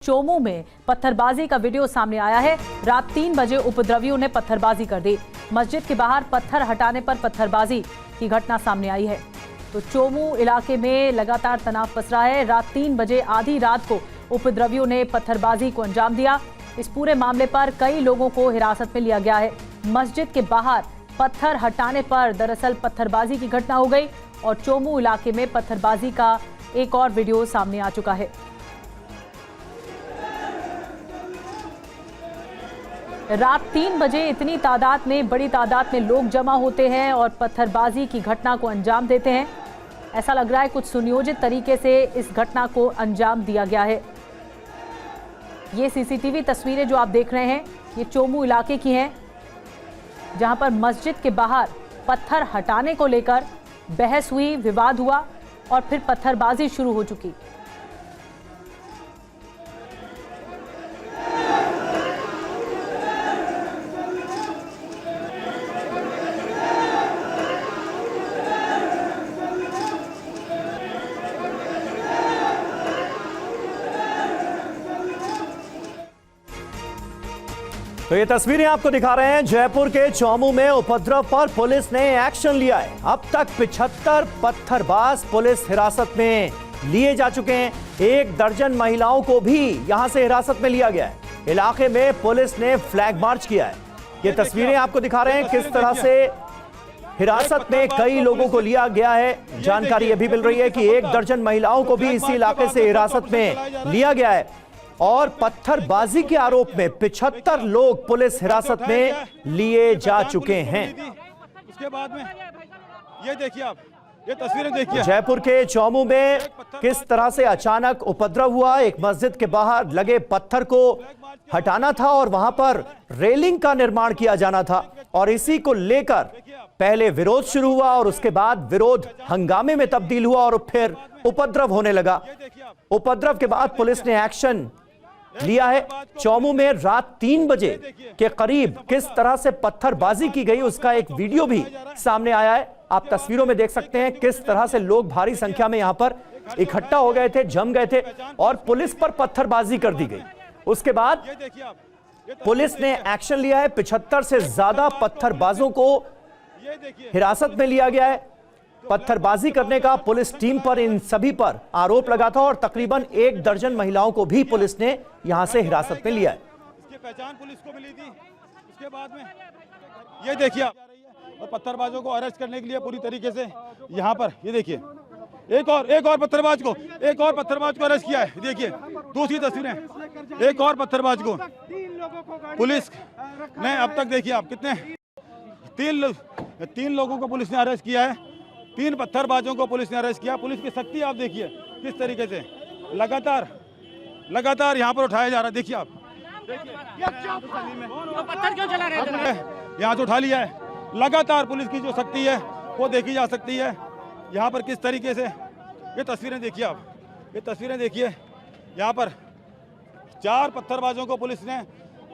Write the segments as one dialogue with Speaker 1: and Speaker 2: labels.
Speaker 1: चोमू में पत्थरबाजी का वीडियो सामने आया है। रात 3 बजे उपद्रवियों ने पत्थरबाजी कर दी। मस्जिद के बाहर पत्थर हटाने पर पत्थरबाजी की घटना सामने आई है। तो चोमू इलाके में लगातार तनाव पसरा है। रात 3 बजे आधी रात को उपद्रवियों ने पत्थरबाजी को अंजाम दिया। इस पूरे मामले पर कई लोगों को हिरासत में लिया गया है। मस्जिद के बाहर पत्थर हटाने पर दरअसल पत्थरबाजी की घटना हो गई और चोमू इलाके में पत्थरबाजी का एक और वीडियो सामने आ चुका है। रात 3 बजे इतनी तादाद में, बड़ी तादाद में लोग जमा होते हैं और पत्थरबाजी की घटना को अंजाम देते हैं। ऐसा लग रहा है कुछ सुनियोजित तरीके से इस घटना को अंजाम दिया गया है। ये सीसीटीवी तस्वीरें जो आप देख रहे हैं, ये चोमू इलाके की हैं, जहां पर मस्जिद के बाहर पत्थर हटाने को लेकर बहस हुई, विवाद हुआ और फिर पत्थरबाजी शुरू हो चुकी।
Speaker 2: तो ये तस्वीरें आपको दिखा रहे हैं जयपुर के चोमू में उपद्रव पर पुलिस ने एक्शन लिया है। अब तक 75 पत्थरबाज पुलिस हिरासत में लिए जा चुके हैं। 1 दर्जन महिलाओं को भी यहां से हिरासत में लिया गया है। इलाके में पुलिस ने फ्लैग मार्च किया है। ये तस्वीरें आपको दिखा रहे हैं किस तरह से हिरासत में कई लोगों को लिया गया है। जानकारी यह भी मिल रही है कि 1 दर्जन महिलाओं को भी इसी इलाके से हिरासत में लिया गया है और पत्थरबाजी के आरोप में 75 लोग पुलिस हिरासत में लिए जा चुके हैं।
Speaker 3: उसके बाद में ये देखिए आप, ये तस्वीरें देखिए
Speaker 2: जयपुर के चोमू में किस तरह से अचानक उपद्रव हुआ। एक मस्जिद के बाहर लगे पत्थर को हटाना था और वहां पर रेलिंग का निर्माण किया जाना था और इसी को लेकर पहले विरोध शुरू हुआ और उसके बाद विरोध हंगामे में तब्दील हुआ और फिर उपद्रव होने लगा। उपद्रव के बाद पुलिस ने एक्शन लिया है। चोमू में रात 3 बजे के करीब किस तरह से पत्थरबाजी की गई उसका एक वीडियो भी सामने आया है। आप तस्वीरों में देख सकते हैं किस तरह से लोग भारी संख्या में यहां पर इकट्ठा हो गए थे, जम गए थे और पुलिस पर पत्थरबाजी कर दी गई। उसके बाद पुलिस ने एक्शन लिया है। 75 से ज्यादा पत्थरबाजों को हिरासत में लिया गया है। पत्थरबाजी करने का पुलिस टीम पर, इन सभी पर आरोप लगा था और तकरीबन 1 दर्जन महिलाओं को भी पुलिस ने यहां से हिरासत में लिया है।
Speaker 3: इसकी पहचान पुलिस को मिली थी। उसके बाद में ये देखिए और पत्थरबाजों को अरेस्ट करने के लिए पूरी तरीके से यहां पर ये देखिए एक और पत्थरबाज को अरेस्ट किया है। देखिए दूसरी तस्वीरें, एक और पत्थरबाज को पुलिस ने अब तक देखिए आप कितने 3 लोगों को पुलिस ने अरेस्ट किया है। 3 पत्थरबाजों को पुलिस ने अरेस्ट किया। पुलिस की सख्ती आप देखिए किस तरीके से लगातार यहाँ पर उठाया जा रहा है। देखिए आप,
Speaker 4: पत्थर क्यों चला रहे थे?
Speaker 3: यहाँ से उठा लिया है। लगातार पुलिस की जो सख्ती है वो देखी जा सकती है। यहाँ पर किस तरीके से ये तस्वीरें देखिए आप, ये तस्वीरें देखिए। यहाँ पर 4 पत्थरबाजों को पुलिस ने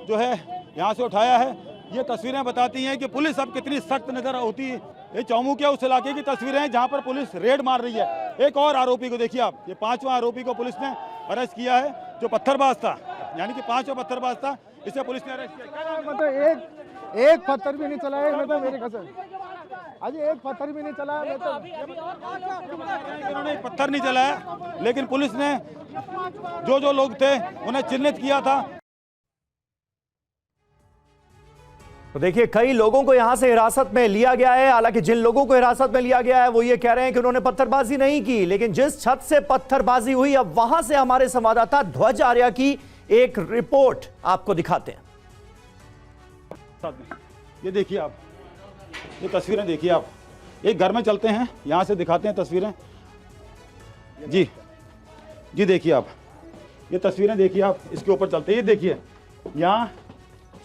Speaker 3: जो है यहाँ से उठाया है। ये तस्वीरें बताती हैं कि पुलिस अब कितनी सख्त नजर होती है। ये चोमू के उस इलाके की तस्वीरें हैं जहां पर पुलिस रेड मार रही है। एक और आरोपी को देखिए आप, ये 5वां आरोपी को पुलिस ने अरेस्ट किया है जो पत्थरबाज था, यानी कि 5वां पत्थरबाज था, इसे पुलिस ने अरेस्ट किया।
Speaker 5: मतलब एक पत्थर भी नहीं चलाया मैं तो, मेरी कसम अजी एक पत्थर भी नहीं चलाया मैं तो।
Speaker 3: इन्होंने एक पत्थर नहीं चलाया, लेकिन पुलिस ने जो लोग थे उन्हें चिन्हित किया था।
Speaker 2: तो देखिए कई लोगों को यहां से हिरासत में लिया गया है। हालांकि जिन लोगों को हिरासत में लिया गया है वो ये कह रहे हैं कि उन्होंने पत्थरबाजी नहीं की, लेकिन जिस छत से पत्थरबाजी हुई अब वहां से हमारे संवाददाता ध्वज आर्या की एक रिपोर्ट आपको दिखाते हैं।
Speaker 3: ये देखिए आप, ये तस्वीरें देखिए आप। एक घर में चलते हैं, यहां से दिखाते हैं तस्वीरें। जी देखिए आप, ये तस्वीरें देखिए आप। इसके ऊपर चलते हैं, ये देखिए यहाँ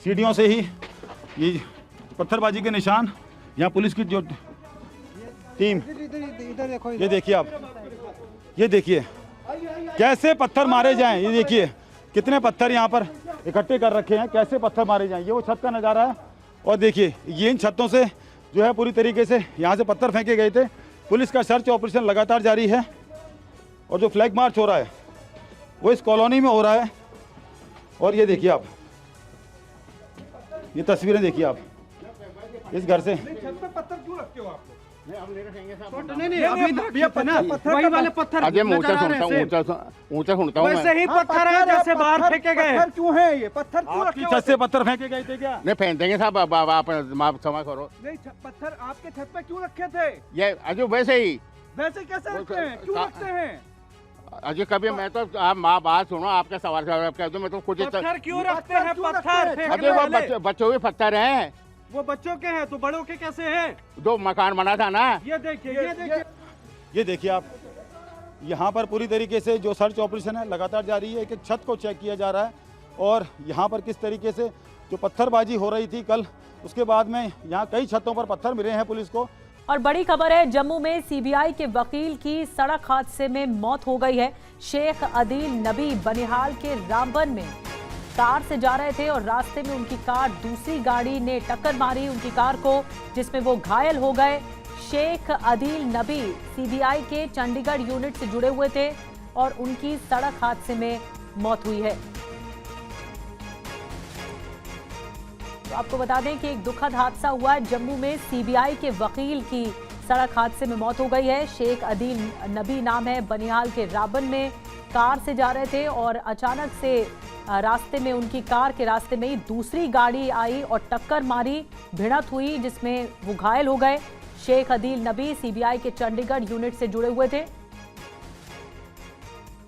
Speaker 3: सीढ़ियों से ही ये पत्थरबाजी के निशान। यहाँ पुलिस की जो टीम, ये देखिए आप, ये देखिए कैसे पत्थर मारे जाएं। ये देखिए कितने पत्थर यहाँ पर इकट्ठे कर रखे हैं, कैसे पत्थर मारे जाएं। ये वो छत का नज़ारा है और देखिए ये इन छतों से जो है पूरी तरीके से यहाँ से पत्थर फेंके गए थे। पुलिस का सर्च ऑपरेशन लगातार जारी है और जो फ्लैग मार्च हो रहा है वो इस कॉलोनी में हो रहा है और ये देखिए आप, ये तस्वीरें देखिए आप इस घर से।
Speaker 4: पत्थर क्यों रखते हो आप?
Speaker 6: नहीं अभी पत्थर वही वाले पत्थर
Speaker 4: अजय मैं ऊंचा सुनता हूँ
Speaker 6: वैसे ही पत्थर है जैसे बाहर फेंके गए।
Speaker 4: पत्थर क्यों है ये? पत्थर क्यों
Speaker 3: आपकी
Speaker 4: रखे
Speaker 3: छत से पत्थर फेंके गए थे क्या?
Speaker 4: नहीं फेंक देंगे साहब, आप क्षमा करो।
Speaker 6: नहीं पत्थर आपके छत पे क्यों रखे थे?
Speaker 4: ये अजय वैसे ही
Speaker 6: वैसे कैसे रखते हैं? क्यों रखते हैं?
Speaker 4: अजय कभी मैं तो आप माँ बात सुनो, आपका सवाल जवाब कह दो, मैं तो कुछ
Speaker 6: पत्थर क्यों रखते हैं? पत्थर फेंकने
Speaker 4: अजय वो
Speaker 6: वाले।
Speaker 4: बच्चों के पत्थर हैं,
Speaker 6: वो बच्चों के हैं तो बड़ों के कैसे हैं?
Speaker 4: जो मकान बना था ना।
Speaker 6: ये देखिए ये देखिए
Speaker 3: ये देखिए आप, यहाँ पर पूरी तरीके से जो सर्च ऑपरेशन है लगातार जारी है। एक एक छत को चेक किया जा रहा है और यहाँ पर किस तरीके से जो पत्थरबाजी हो रही थी कल, उसके बाद में यहाँ कई छतों पर पत्थर मिले हैं पुलिस को।
Speaker 1: और बड़ी खबर है, जम्मू में सीबीआई के वकील की सड़क हादसे में मौत हो गई है। शेख अदील नबी बनिहाल के रामबन में कार से जा रहे थे और रास्ते में उनकी कार दूसरी गाड़ी ने टक्कर मारी उनकी कार को, जिसमें वो घायल हो गए। शेख अदील नबी सीबीआई के चंडीगढ़ यूनिट से जुड़े हुए थे और उनकी सड़क हादसे में मौत हुई है। तो आपको बता दें कि एक दुखद हादसा हुआ है जम्मू में। सीबीआई के वकील की सड़क हादसे में मौत हो गई है। शेख अदील नबी नाम है, बनिहाल के राबन में कार से जा रहे थे और अचानक से रास्ते में उनकी कार के रास्ते में ही दूसरी गाड़ी आई और टक्कर मारी, भिड़ंत हुई, जिसमें वो घायल हो गए। शेख अदील नबी सीबीआई के चंडीगढ़ यूनिट से जुड़े हुए थे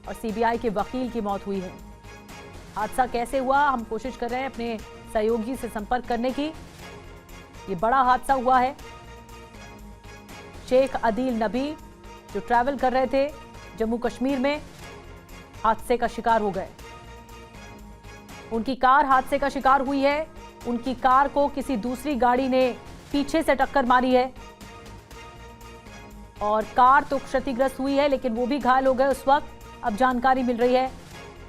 Speaker 1: और सीबीआई के वकील की मौत हुई है। हादसा कैसे हुआ, हम कोशिश कर रहे हैं अपने सहयोगी से संपर्क करने की। ये बड़ा हादसा हुआ है। शेख अदील नबी जो ट्रैवल कर रहे थे जम्मू कश्मीर में, हादसे का शिकार हो गए। उनकी कार हादसे का शिकार हुई है। उनकी कार को किसी दूसरी गाड़ी ने पीछे से टक्कर मारी है और कार तो क्षतिग्रस्त हुई है, लेकिन वो भी घायल हो गए। उस वक्त अब जानकारी मिल रही है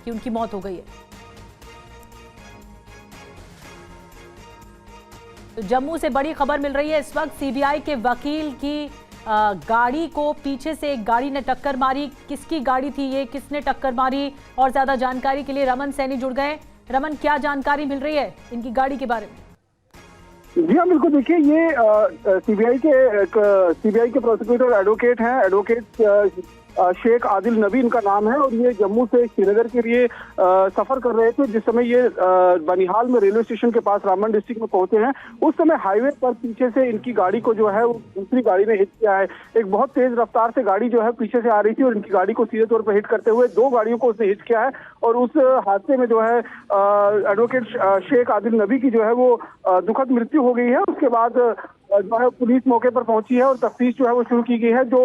Speaker 1: कि उनकी मौत हो गई है। तो जम्मू से बड़ी खबर मिल रही है इस वक्त। सीबीआई के वकील की गाड़ी को पीछे से एक गाड़ी ने टक्कर मारी। किसकी गाड़ी थी ये, किसने टक्कर मारी, और ज्यादा जानकारी के लिए रमन सैनी जुड़ गए। रमन, क्या जानकारी मिल रही है इनकी गाड़ी के बारे में?
Speaker 5: जी हाँ बिल्कुल, देखिए ये सीबीआई के प्रोसिक्यूटर एडवोकेट हैं, एडवोकेट शेख आदिल नबी इनका नाम है और ये जम्मू से श्रीनगर के लिए सफर कर रहे थे। जिस समय ये बनिहाल में रेलवे स्टेशन के पास रामबन डिस्ट्रिक्ट में पहुंचे हैं, उस समय हाईवे पर पीछे से इनकी गाड़ी को जो है वो दूसरी गाड़ी ने हिट किया है। एक बहुत तेज रफ्तार से गाड़ी जो है पीछे से आ रही थी और इनकी गाड़ी को सीधे तौर पर हिट करते हुए दो गाड़ियों को उसने हिट किया है और उस हादसे में जो है एडवोकेट शेख आदिल नबी की जो है वो दुखद मृत्यु हो गई है। उसके बाद जो है पुलिस मौके पर पहुंची है और तफ्तीश जो है वो शुरू की गई है। जो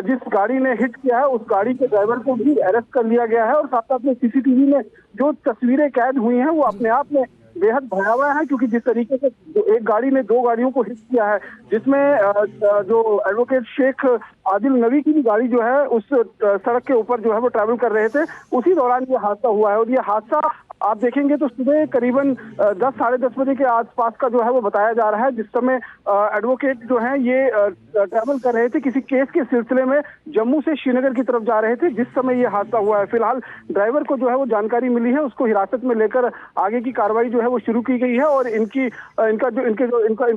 Speaker 5: जिस गाड़ी ने हिट किया है उस गाड़ी के ड्राइवर को भी अरेस्ट कर लिया गया है और साथ साथ में सीसीटीवी में जो तस्वीरें कैद हुई हैं वो अपने आप में बेहद भयावह है, क्योंकि जिस तरीके से एक गाड़ी ने दो गाड़ियों को हिट किया है, जिसमें जो एडवोकेट शेख आदिल नबी की भी गाड़ी जो है उस सड़क के ऊपर जो है वो ट्रैवल कर रहे थे, उसी दौरान ये हादसा हुआ है। और ये हादसा आप देखेंगे तो सुबह करीबन 10 साढ़े 10 बजे के आसपास का जो है वो बताया जा रहा है, जिस समय एडवोकेट जो है ये ट्रैवल कर रहे थे किसी केस के सिलसिले में, जम्मू से श्रीनगर की तरफ जा रहे थे जिस समय ये हादसा हुआ है। फिलहाल ड्राइवर को जो है वो जानकारी मिली है, उसको हिरासत में लेकर आगे की कार्रवाई जो है वो शुरू की गई है और इनका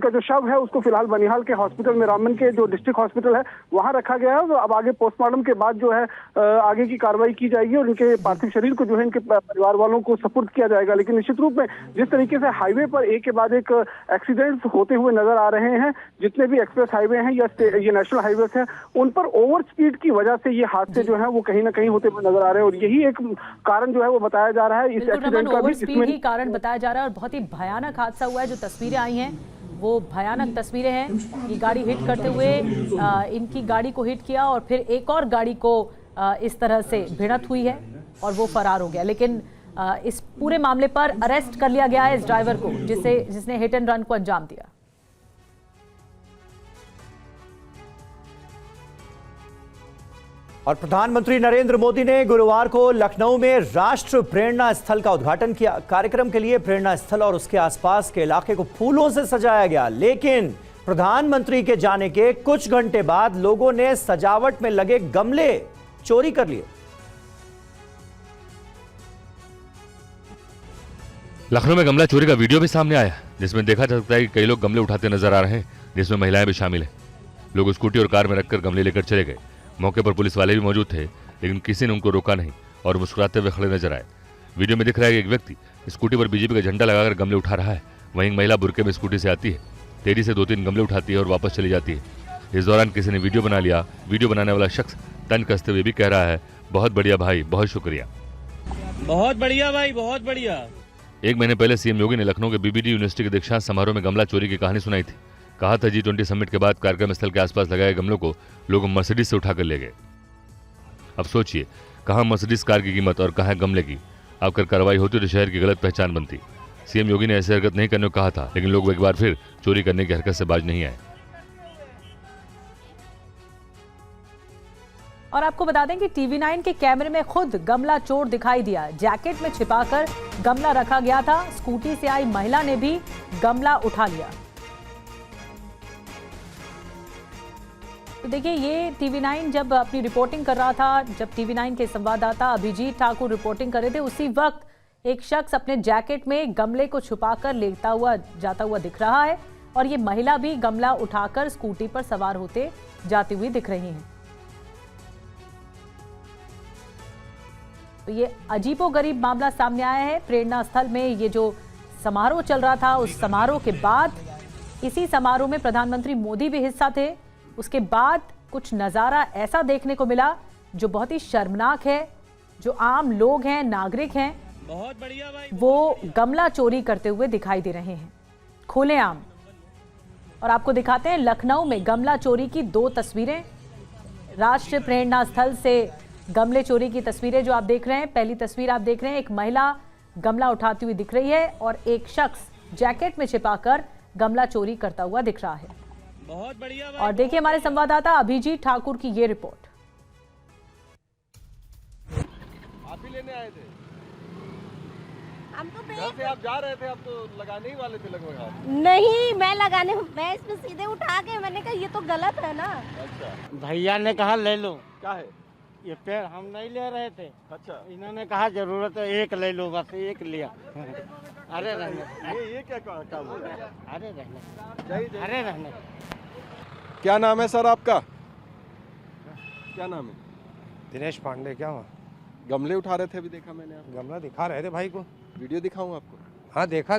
Speaker 5: जो शव है उसको फिलहाल बनिहाल के हॉस्पिटल में, रामबन के जो डिस्ट्रिक्ट हॉस्पिटल है वहां रखा गया है। तो अब आगे पोस्टमार्टम के बाद जो है आगे की कार्रवाई की जाएगी और इनके पार्थिव शरीर को जो है इनके परिवार वालों को सपुर्द किया जाएगा। लेकिन निश्चित रूप में जिस तरीके से हाईवे पर एक के बाद एक एक्सीडेंट्स होते हुए नजर आ रहे हैं, जितने भी एक्सप्रेस हाईवे हैं या ये नेशनल हाईवे हैं, उन पर ओवर स्पीड की वजह से ये हादसे जो है वो कहीं ना कहीं होते हुए नजर आ रहे हैं और यही एक कारण जो है वो बताया जा रहा है इस एक्सीडेंट का भी।
Speaker 1: इसमें ही कारण बताया जा रहा है और बहुत ही भयानक हादसा हुआ है। जो तस्वीरें आई हैं वो भयानक तस्वीरें हैं। ये गाड़ी हिट करते हुए इनकी गाड़ी को हिट किया और फिर एक और गाड़ी को इस तरह से भिड़ंत हुई है और वो फरार हो गया। लेकिन इस पूरे मामले पर अरेस्ट कर लिया गया है इस ड्राइवर को जिसने हिट एंड रन को अंजाम दिया।
Speaker 2: और प्रधानमंत्री नरेंद्र मोदी ने गुरुवार को लखनऊ में राष्ट्र प्रेरणा स्थल का उद्घाटन किया। कार्यक्रम के लिए प्रेरणा स्थल और उसके आसपास के इलाके को फूलों से सजाया गया, लेकिन प्रधानमंत्री के जाने के कुछ घंटे बाद लोगों ने सजावट में लगे गमले चोरी कर लिए।
Speaker 7: लखनऊ में गमला चोरी का वीडियो भी सामने आया, जिसमें देखा जा सकता है कि कई लोग गमले उठाते नजर आ रहे हैं, जिसमें महिलाएं भी शामिल हैं। लोग स्कूटी और कार में रखकर गमले लेकर चले गए। मौके पर पुलिस वाले भी मौजूद थे, लेकिन किसी ने उनको रोका नहीं और मुस्कुराते हुए खड़े नजर आए। वीडियो में दिख रहा है कि एक व्यक्ति स्कूटी पर बीजेपी का झंडा लगाकर गमले उठा रहा है। वहीं एक महिला बुरके में स्कूटी से आती है, तेजी से 2-3 गमले उठाती है और वापस चली जाती है। इस दौरान किसी ने वीडियो बना लिया। वीडियो बनाने वाला शख्स तन कसते हुए भी कह रहा है, बहुत बढ़िया भाई, बहुत शुक्रिया।
Speaker 8: बहुत बढ़िया भाई, बहुत बढ़िया।
Speaker 7: 1 महीने पहले सीएम योगी ने लखनऊ के बीबीडी यूनिवर्सिटी के दीक्षांत समारोह में गमला चोरी की कहानी सुनाई थी। कहा था G20 समिट के बाद कार्यक्रम स्थल के आसपास लगाए गमलों को लोग मर्सिडीज से उठाकर ले गए। अब सोचिए, कहां मर्सिडीज कार की कीमत और कहां गमले की। अब कर कार्रवाई होती तो शहर की गलत पहचान बनती। सीएम योगी ने ऐसी हरकत नहीं करने को कहा था, लेकिन लोग एक बार फिर चोरी करने की हरकत से बाज नहीं आए।
Speaker 1: और आपको बता दें कि TV9 के कैमरे में खुद गमला चोर दिखाई दिया। जैकेट में छिपाकर गमला रखा गया था। स्कूटी से आई महिला ने भी गमला उठा लिया। तो देखिए, ये TV9 जब अपनी रिपोर्टिंग कर रहा था, जब TV9 के संवाददाता अभिजीत ठाकुर रिपोर्टिंग कर रहे थे, उसी वक्त एक शख्स अपने जैकेट में गमले को छुपाकर लेता हुआ जाता हुआ दिख रहा है और ये महिला भी गमला उठाकर स्कूटी पर सवार होते जाती हुई दिख रही हैं। तो ये अजीबोगरीब मामला सामने आया है। प्रेरणा स्थल में ये जो समारोह चल रहा था, उस समारोह के बाद, इसी समारोह में प्रधानमंत्री मोदी भी हिस्सा थे। उसके बाद कुछ नज़ारा ऐसा देखने को मिला जो बहुत ही शर्मनाक है। जो आम लोग हैं, नागरिक हैं,
Speaker 8: बहुत बढ़िया भाई,
Speaker 1: वो गमला चोरी करते हुए दिखाई दे रहे हैं खुलेआम। और आपको दिखाते हैं लखनऊ में गमला चोरी की 2 तस्वीरें। राष्ट्रीय प्रेरणा स्थल से गमले चोरी की तस्वीरें जो आप देख रहे हैं। पहली तस्वीर आप देख रहे हैं, एक महिला गमला उठाती हुई दिख रही है और एक शख्स जैकेट में छिपाकर गमला चोरी करता हुआ दिख रहा है।
Speaker 8: बहुत बढ़िया भाई।
Speaker 1: और देखिए हमारे संवाददाता अभिजीत ठाकुर की ये रिपोर्ट।
Speaker 6: आप ही लेने आए थे?
Speaker 9: हम तो
Speaker 6: घर से आप जा रहे थे, आप तो लगाने ही वाले थे लगभग आप।
Speaker 9: नहीं, मैं इसमें सीधे उठा के मैंने कहा ये तो गलत है ना।
Speaker 6: अच्छा,
Speaker 8: भैया ने कहा ले लो
Speaker 6: क्या है?
Speaker 8: ये पेड़, हम नहीं ले रहे थे।
Speaker 6: अच्छा,
Speaker 8: इन्होंने कहा जरूरत है एक ले लो, बस एक लिया। अरे रहने,
Speaker 6: ये क्या काम हो रहा है?
Speaker 8: अरे रहने, अरे रहने।
Speaker 6: क्या नाम है सर आपका? क्या नाम है?
Speaker 10: दिनेश पांडे। क्या हुआ?
Speaker 6: गमले उठा रहे थे, अभी देखा मैंने आप।
Speaker 10: गमला दिखा रहे थे भाई को।
Speaker 6: वीडियो दिखाऊं आपको?
Speaker 10: हाँ देखा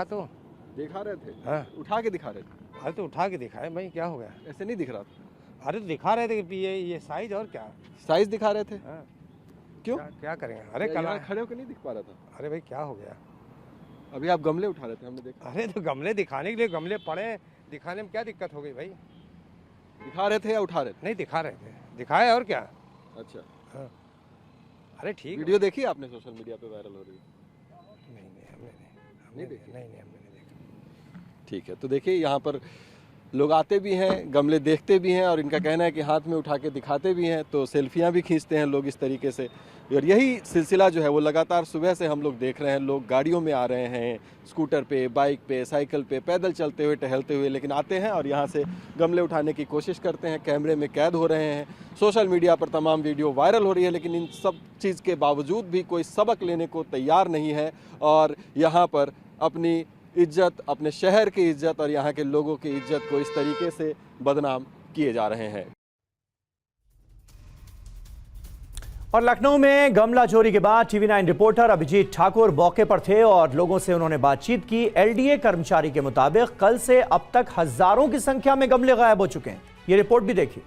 Speaker 10: तो।
Speaker 6: दिखा रहे थे?
Speaker 10: हाँ।
Speaker 6: उठा के दिखा रहे थे?
Speaker 10: अरे तो उठा के दिखाए भाई, क्या हो गया?
Speaker 6: ऐसे नहीं दिख रहा था।
Speaker 10: अरे तो दिखा रहे थे कि ये साइज और क्या।
Speaker 6: साइज दिखा रहे थे?
Speaker 10: हाँ।
Speaker 6: क्यों?
Speaker 10: क्या करेंगे? अरे कल
Speaker 6: खड़े होकर नहीं दिख पा रहा था।
Speaker 10: अरे भाई क्या हो गया?
Speaker 6: अभी आप गमले उठा रहे थे, हमने देखा।
Speaker 10: अरे तो गमले दिखाने के लिए गमले पड़े, दिखाने में क्या दिक्कत हो गई भाई?
Speaker 6: दिखा रहे थे या उठा रहे थे?
Speaker 10: नहीं दिखा रहे थे, दिखाए और क्या।
Speaker 6: अच्छा,
Speaker 10: हाँ। अरे ठीक।
Speaker 6: वीडियो देखी आपने? सोशल मीडिया पे वायरल हो रही है।
Speaker 10: नहीं हमने
Speaker 6: नहीं देखी?
Speaker 10: नहीं हमने नहीं देखा।
Speaker 6: ठीक है, तो देखिए यहाँ पर लोग आते भी हैं, गमले देखते भी हैं और इनका कहना है कि हाथ में उठा के दिखाते भी हैं, तो सेल्फियाँ भी खींचते हैं लोग इस तरीके से। और यही सिलसिला जो है वो लगातार सुबह से हम लोग देख रहे हैं। लोग गाड़ियों में आ रहे हैं, स्कूटर पे, बाइक पे, साइकिल पे, पैदल चलते हुए, टहलते हुए, लेकिन आते हैं और यहाँ से गमले उठाने की कोशिश करते हैं। कैमरे में कैद हो रहे हैं, सोशल मीडिया पर तमाम वीडियो वायरल हो रही है, लेकिन इन सब चीज़ के बावजूद भी कोई सबक लेने को तैयार नहीं है और यहाँ पर अपनी इज्जत, अपने शहर की इज्जत और यहाँ के लोगों की इज्जत को इस तरीके से बदनाम किए जा रहे हैं।
Speaker 2: और लखनऊ में गमला चोरी के बाद TV9 रिपोर्टर अभिजीत ठाकुर मौके पर थे और लोगों से उन्होंने बातचीत की। LDA कर्मचारी के मुताबिक कल से अब तक हजारों की संख्या में गमले गायब हो चुके हैं। ये रिपोर्ट भी देखिए।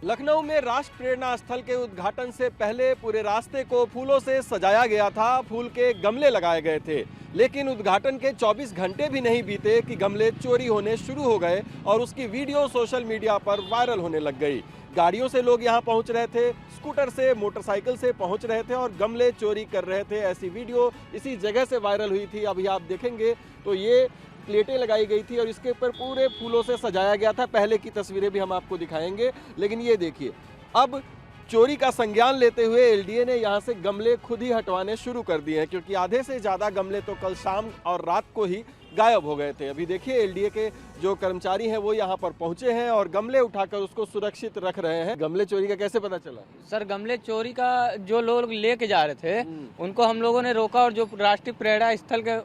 Speaker 6: लखनऊ में राष्ट्र प्रेरणा स्थल के उद्घाटन से पहले पूरे रास्ते को फूलों से सजाया गया था, फूल के गमले लगाए गए थे, लेकिन उद्घाटन के 24 घंटे भी नहीं बीते कि गमले चोरी होने शुरू हो गए और उसकी वीडियो सोशल मीडिया पर वायरल होने लग गई। गाड़ियों से लोग यहाँ पहुँच रहे थे, स्कूटर से, मोटरसाइकिल से पहुँच रहे थे और गमले चोरी कर रहे थे। ऐसी वीडियो इसी जगह से वायरल हुई थी। अभी आप देखेंगे तो ये प्लेटें लगाई गई थी और इसके ऊपर पूरे फूलों से सजाया गया था। पहले की तस्वीरें भी हम आपको दिखाएंगे, लेकिन ये देखिए, अब चोरी का संज्ञान लेते हुए एलडीए ने यहाँ से गमले खुद ही हटवाने शुरू कर दिए हैं, क्योंकि आधे से ज़्यादा गमले तो कल शाम और रात को ही गायब हो गए थे। अभी देखिए एलडीए के जो कर्मचारी हैं वो यहाँ पर पहुंचे हैं और गमले उठाकर उसको सुरक्षित रख रहे हैं। गमले चोरी का कैसे पता चला?
Speaker 11: सर, गमले चोरी का जो लोग लेके जा रहे थे उनको हम लोगों ने रोका, और जो राष्ट्रीय प्रेरणा स्थल के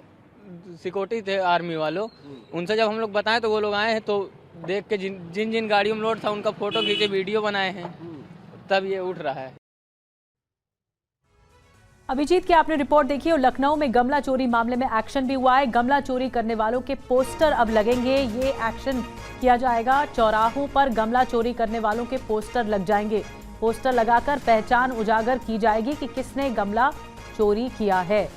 Speaker 11: सिक्योरिटी थे आर्मी वालों, उनसे जब हम लोग बताएं तो वो लोग आए हैं, तो देख के जिन जिन गाड़ियों में लोड था उनका फोटो खींचे, वीडियो बनाए हैं, तब ये उठ रहा है।
Speaker 1: अभिजीत की आपने रिपोर्ट देखी और लखनऊ में गमला चोरी मामले में एक्शन भी हुआ है। गमला चोरी करने वालों के पोस्टर अब लगेंगे, ये एक्शन किया जाएगा। चौराहों पर गमला चोरी करने वालों के पोस्टर लग जाएंगे। पोस्टर लगाकर पहचान उजागर की जाएगी कि किसने गमला चोरी किया है।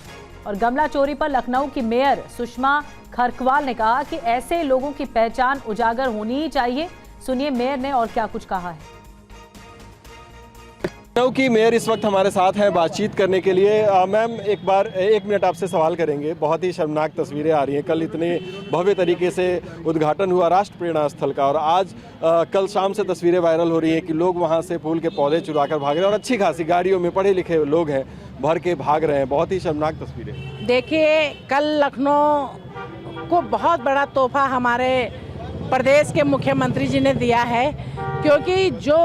Speaker 1: और गमला चोरी पर लखनऊ की मेयर सुषमा खरकवाल ने कहा कि ऐसे लोगों की पहचान उजागर होनी ही चाहिए। सुनिए मेयर ने और क्या कुछ कहा है।
Speaker 6: लखनऊ की मेयर इस वक्त हमारे साथ हैं बातचीत करने के लिए। मैम, एक मिनट आपसे सवाल करेंगे। बहुत ही शर्मनाक तस्वीरें आ रही हैं। कल इतने भव्य तरीके से उद्घाटन हुआ राष्ट्र प्रेरणा स्थल का, और आज कल शाम से तस्वीरें वायरल हो रही हैं कि लोग वहां से फूल के पौधे चुराकर भाग रहे हैं, और अच्छी खासी गाड़ियों में पढ़े लिखे लोग हैं, भर के भाग रहे हैं। बहुत ही शर्मनाक तस्वीरें।
Speaker 12: देखिए, कल लखनऊ को बहुत बड़ा तोहफा हमारे प्रदेश के मुख्यमंत्री जी ने दिया है, क्योंकि जो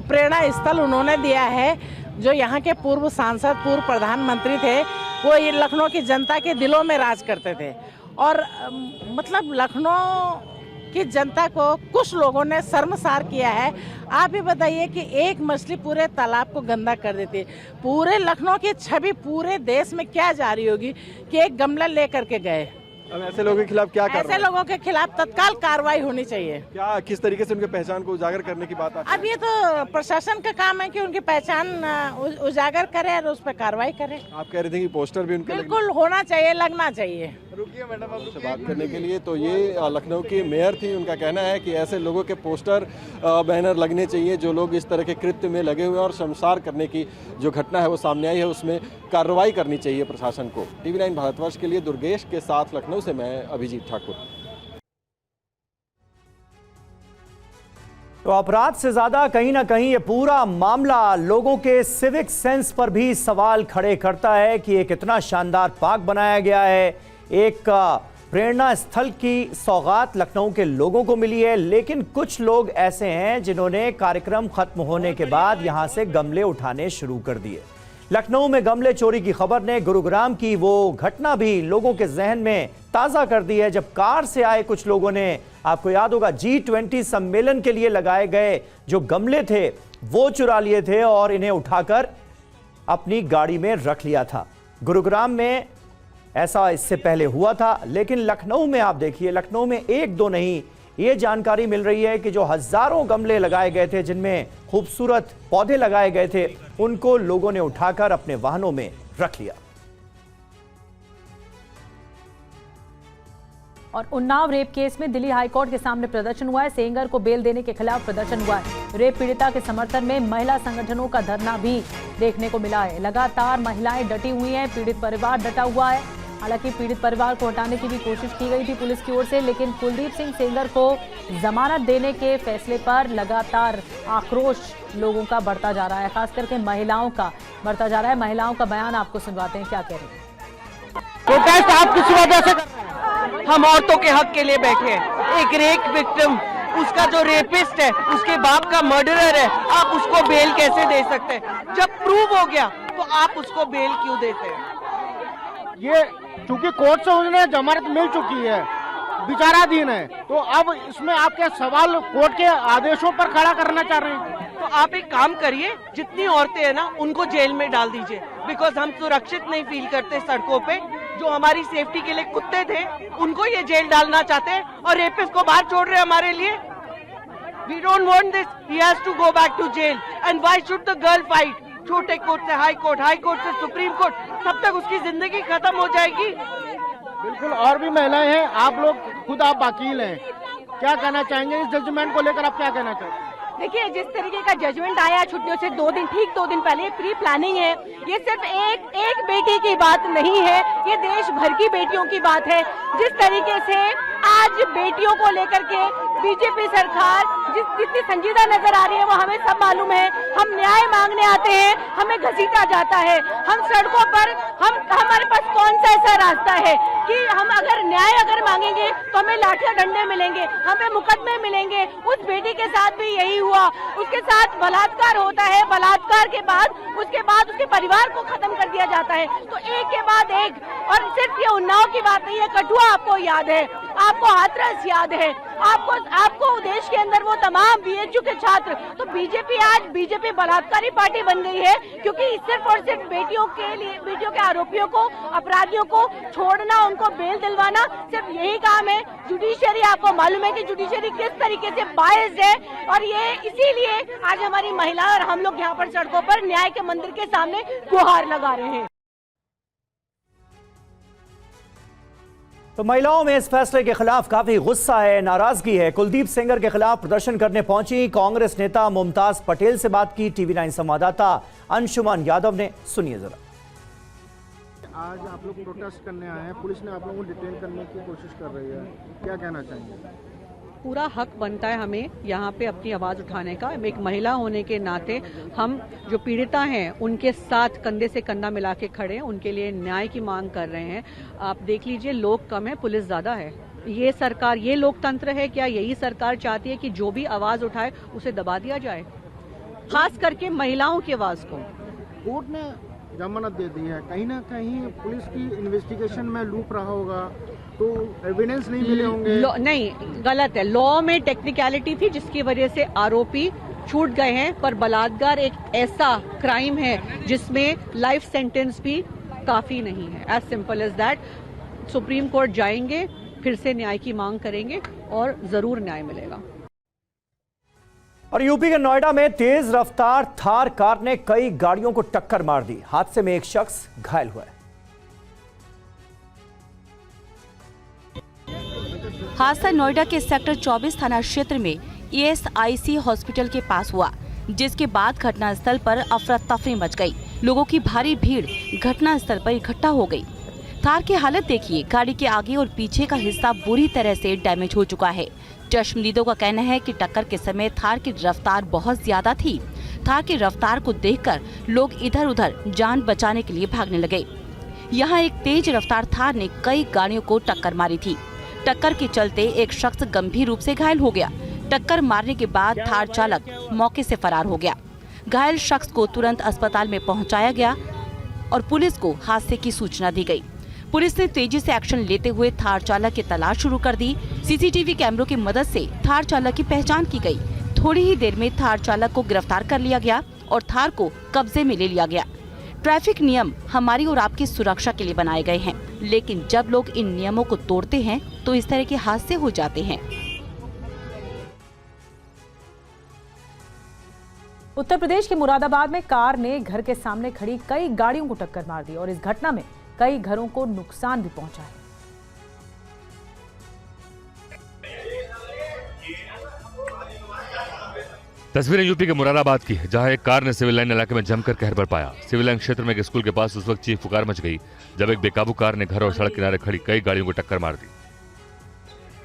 Speaker 12: प्रेरणा स्थल उन्होंने दिया है, जो यहाँ के पूर्व सांसद, पूर्व प्रधानमंत्री थे, वो ये लखनऊ की जनता के दिलों में राज करते थे। और मतलब लखनऊ की जनता को कुछ लोगों ने शर्मसार किया है। आप ही बताइए कि एक मछली पूरे तालाब को गंदा कर देती है। पूरे लखनऊ की छवि पूरे देश में क्या जा रही होगी कि एक गमला लेकर के गए।
Speaker 6: अब ऐसे लोगों के खिलाफ क्या
Speaker 12: ऐसे लोगों के खिलाफ तत्काल कार्रवाई होनी चाहिए।
Speaker 6: क्या किस तरीके से उनके पहचान को उजागर करने की बात आती है?
Speaker 12: अब ये तो प्रशासन का काम है कि उनकी पहचान उजागर करे और उस पर कार्रवाई करे।
Speaker 6: आप कह रहे थे कि पोस्टर भी उनके
Speaker 12: बिल्कुल होना चाहिए, लगना चाहिए।
Speaker 6: रुकिए मैडम, आपसे बात करने के लिए। तो ये लखनऊ की मेयर थी, उनका कहना है कि ऐसे लोगों के पोस्टर बैनर लगने चाहिए जो लोग इस तरह के कृत्य में लगे हुए हैं, और शर्मसार करने की जो घटना है वो सामने आई है, उसमें कार्रवाई करनी चाहिए प्रशासन को। TV9 भारतवर्ष के लिए दुर्गेश के साथ लखनऊ से मैं अभिजीत ठाकुर।
Speaker 2: तो अपराध से ज्यादा कहीं ना कहीं ये पूरा मामला लोगों के सिविक सेंस पर भी सवाल खड़े करता है कि एक इतना शानदार पार्क बनाया गया है, एक प्रेरणा स्थल की सौगात लखनऊ के लोगों को मिली है, लेकिन कुछ लोग ऐसे हैं जिन्होंने कार्यक्रम खत्म होने के बाद यहां से गमले उठाने शुरू कर दिए। लखनऊ में गमले चोरी की खबर ने गुरुग्राम की वो घटना भी लोगों के जहन में ताजा कर दी है, जब कार से आए कुछ लोगों ने, आपको याद होगा G20 सम्मेलन के लिए लगाए गए जो गमले थे वो चुरा लिए थे और इन्हें उठाकर अपनी गाड़ी में रख लिया था। गुरुग्राम में ऐसा इससे पहले हुआ था, लेकिन लखनऊ में आप देखिए, लखनऊ में एक दो नहीं, ये जानकारी मिल रही है कि जो हजारों गमले लगाए गए थे जिनमें खूबसूरत पौधे लगाए गए थे, उनको लोगों ने उठाकर अपने वाहनों में रख लिया।
Speaker 1: और उन्नाव रेप केस में दिल्ली हाईकोर्ट के सामने प्रदर्शन हुआ है। सेंगर को बेल देने के खिलाफ प्रदर्शन हुआ है। रेप पीड़िता के समर्थन में महिला संगठनों का धरना भी देखने को मिला है। लगातार महिलाएं डटी हुई हैं, पीड़ित परिवार डटा हुआ है। हालांकि पीड़ित परिवार को हटाने की भी कोशिश की गई थी पुलिस की ओर से, लेकिन कुलदीप सिंह सेंगर को जमानत देने के फैसले पर लगातार आक्रोश लोगों का बढ़ता जा रहा है, खास करके महिलाओं का बढ़ता जा रहा है। महिलाओं का बयान आपको सुनवाते हैं, क्या कह रही है।
Speaker 13: प्रोटेस्ट आप किस वजह से कर रहे हैं? हम औरतों के हक के लिए बैठे हैं। एक रेप विक्टिम, उसका जो रेपिस्ट है, उसके बाप का मर्डरर है, आप उसको बेल कैसे दे सकते हैं? जब प्रूव हो गया तो आप उसको बेल क्यों देते हैं?
Speaker 8: ये चूंकि कोर्ट से उन्हें जमानत मिल चुकी है, विचाराधीन है, तो अब इसमें आप क्या सवाल कोर्ट के आदेशों पर खड़ा करना चाह रहे हैं?
Speaker 13: तो आप एक काम करिए, जितनी औरतें हैं ना उनको जेल में डाल दीजिए, बिकॉज हम सुरक्षित नहीं फील करते सड़कों पे। जो हमारी सेफ्टी के लिए कुत्ते थे उनको ये जेल डालना चाहते हैं और रेपिस्ट को बाहर छोड़ रहे हैं हमारे लिए। We don't want this. He has to go back to jail. And why should the girl fight? छोटे कोर्ट से हाई कोर्ट से सुप्रीम कोर्ट, तब तक उसकी जिंदगी खत्म हो जाएगी।
Speaker 8: बिल्कुल, और भी महिलाएं हैं, आप लोग खुद आप वकील हैं, क्या कहना चाहेंगे इस जजमेंट को लेकर? आप क्या कहना चाहेंगे?
Speaker 9: देखिए, जिस तरीके का जजमेंट आया छुट्टियों से 2 दिन पहले, प्री प्लानिंग है। ये सिर्फ एक बेटी की बात नहीं है, ये देश भर की बेटियों की बात है। जिस तरीके से आज बेटियों को लेकर के बीजेपी सरकार जितनी संजीदा नजर आ रही है वो हमें सब मालूम है। हम न्याय मांगने आते हैं, हमें घसीटा जाता है। हम सड़कों पर हमारे पास कौन सा ऐसा रास्ता है कि हम अगर न्याय मांगेंगे तो हमें लाठियां डंडे मिलेंगे, हमें मुकदमे मिलेंगे। उस बेटी के साथ भी यही हुआ, उसके साथ बलात्कार होता है, बलात्कार के बाद उसके परिवार को खत्म कर दिया जाता है। तो एक के बाद एक, और सिर्फ ये उन्नाव की बात नहीं है, कठुआ आपको याद है, आपको हाथरस याद है, आपको देश के अंदर वो तमाम बीएचयू के छात्र। तो बीजेपी बलात्कारी पार्टी बन गई है, क्योंकि सिर्फ और सिर्फ बेटियों के आरोपियों को, अपराधियों को छोड़ना, उनको बेल दिलवाना, सिर्फ यही काम है। जुडिशरी, आपको मालूम है कि जुडिशरी किस तरीके से बायस्ड है, और ये इसीलिए आज हमारी महिला और हम लोग यहाँ पर सड़कों पर न्याय के मंदिर के सामने गुहार लगा रहे हैं।
Speaker 2: तो महिलाओं में इस फैसले के खिलाफ काफी गुस्सा है, नाराजगी है। कुलदीप सेंगर के खिलाफ प्रदर्शन करने पहुंची कांग्रेस नेता मुमताज पटेल से बात की टीवी 9 संवाददाता अंशुमन यादव ने। सुनिए जरा।
Speaker 8: आज आप लोग प्रोटेस्ट करने आए हैं, पुलिस ने आप लोगों को डिटेन करने की कोशिश कर रही है, क्या कहना चाहेंगे?
Speaker 13: पूरा हक बनता है हमें यहाँ पे अपनी आवाज़ उठाने का। एक महिला होने के नाते हम जो पीड़िता हैं उनके साथ कंधे से कंधा मिला के खड़े हैं, उनके लिए न्याय की मांग कर रहे हैं। आप देख लीजिए, लोग कम है, पुलिस ज़्यादा है। ये सरकार, ये लोकतंत्र है क्या? यही सरकार चाहती है कि जो भी आवाज़ उठाए उसे दबा दिया जाए, खास करके महिलाओं की आवाज़ को।
Speaker 8: कोर्ट ने जमानत दे दी है, कहीं ना कहीं पुलिस की इन्वेस्टिगेशन में लूप रहा होगा, तो एविडेंस नहीं मिले होंगे।
Speaker 13: नहीं, गलत है। लॉ में टेक्निकलिटी थी जिसकी वजह से आरोपी छूट गए हैं, पर बलात्कार एक ऐसा क्राइम है जिसमें लाइफ सेंटेंस भी काफी नहीं है। As simple as that. Supreme court जाएंगे, फिर से न्याय की मांग करेंगे और जरूर न्याय मिलेगा।
Speaker 2: और यूपी के नोएडा में तेज रफ्तार थार कार ने कई गाड़ियों को टक्कर मार दी। हादसे में एक शख्स घायल हुआ है।
Speaker 14: हादसा नोएडा के सेक्टर 24 थाना क्षेत्र में ESIC हॉस्पिटल के पास हुआ, जिसके बाद घटनास्थल पर अफरा तफरी मच गई। लोगों की भारी भीड़ घटनास्थल पर इकट्ठा हो गई। थार की हालत देखिए, गाड़ी के आगे और पीछे का हिस्सा बुरी तरह से डैमेज हो चुका है। चश्मदीदों का कहना है कि टक्कर के समय थार की रफ्तार बहुत ज्यादा थी। थार की रफ्तार को देखकर लोग इधर उधर जान बचाने के लिए भागने लगे। यहाँ एक तेज रफ्तार थार ने कई गाड़ियों को टक्कर मारी थी। टक्कर के चलते एक शख्स गंभीर रूप से घायल हो गया। टक्कर मारने के बाद थार चालक मौके से फरार हो गया। घायल शख्स को तुरंत अस्पताल में पहुंचाया गया और पुलिस को हादसे की सूचना दी गई। पुलिस ने तेजी से एक्शन लेते हुए थार चालक की तलाश शुरू कर दी। CCTV कैमरों की मदद से थार चालक की पहचान की गई। थोड़ी ही देर में थार चालक को गिरफ्तार कर लिया गया और थार को कब्जे में ले लिया गया। ट्रैफिक नियम हमारी और आपकी सुरक्षा के लिए बनाए गए हैं, लेकिन जब लोग इन नियमों को तोड़ते हैं तो इस तरह के हादसे हो जाते हैं।
Speaker 1: उत्तर प्रदेश के मुरादाबाद में कार ने घर के सामने खड़ी कई गाड़ियों को टक्कर मार दी और इस घटना में कई घरों को नुकसान भी पहुंचा है।
Speaker 7: तस्वीरें यूपी के मुरादाबाद की, जहां एक कार ने सिविल लाइन इलाके में जमकर कहर बरपाया। सिविल लाइन क्षेत्र में एक स्कूल के पास उस वक्त चीख पुकार मच गई जब एक बेकाबू कार ने घर और सड़क किनारे खड़ी कई गाड़ियों को टक्कर मार दी।